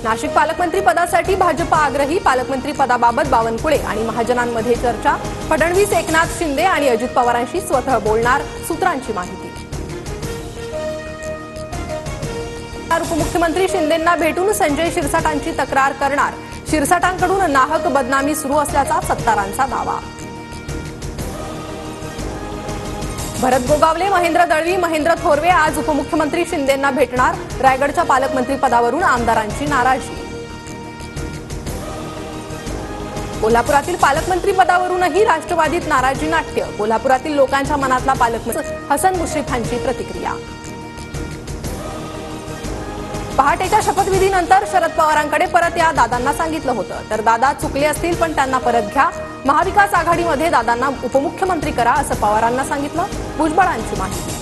नाशिक पालकमंत्री पदासाठी भाजप आग्रही, पालकमंत्री पदाबाबत बावनकुळे आणि महाजनांमध्ये चर्चा, फडणवीस एकनाथ शिंदे आणि अजित पवारांशी स्वतः बोलणार, सूत्रांची माहिती। उपमुख्यमंत्री शिंदेंना भेटून संजय शिरसाटांची तक्रार करणार, शिरसाटांकडून नाहक बदनामी सुरू असल्याचा सत्तारांचा दावा। भरत गोगावले, महेंद्र दळवी, महेंद्र थोरवे आज उपमुख्यमंत्री शिंदेंना भेटणार, रायगडच्या पालकमंत्री पदावरून आमदारांची नाराजी। कोल्हापुरातील पालकमंत्री पदावरूनही राष्ट्रवादीत नाराजी नाट्य, कोल्हापुरातील लोकांच्या मनातला पालकमंत्री हसन मुश्रीफांची प्रतिक्रिया। पहाटेच्या शपथविधीनंतर शरद पवारांकडे परत या, दादांना सांगितलं होतं, तर दादा चुकले असतील पण त्यांना परत घ्या, महाविकास आघाडीमध्ये दादांना उपमुख्यमंत्री करा असं पवारांना सांगितलं, भुजबळांची माहिती।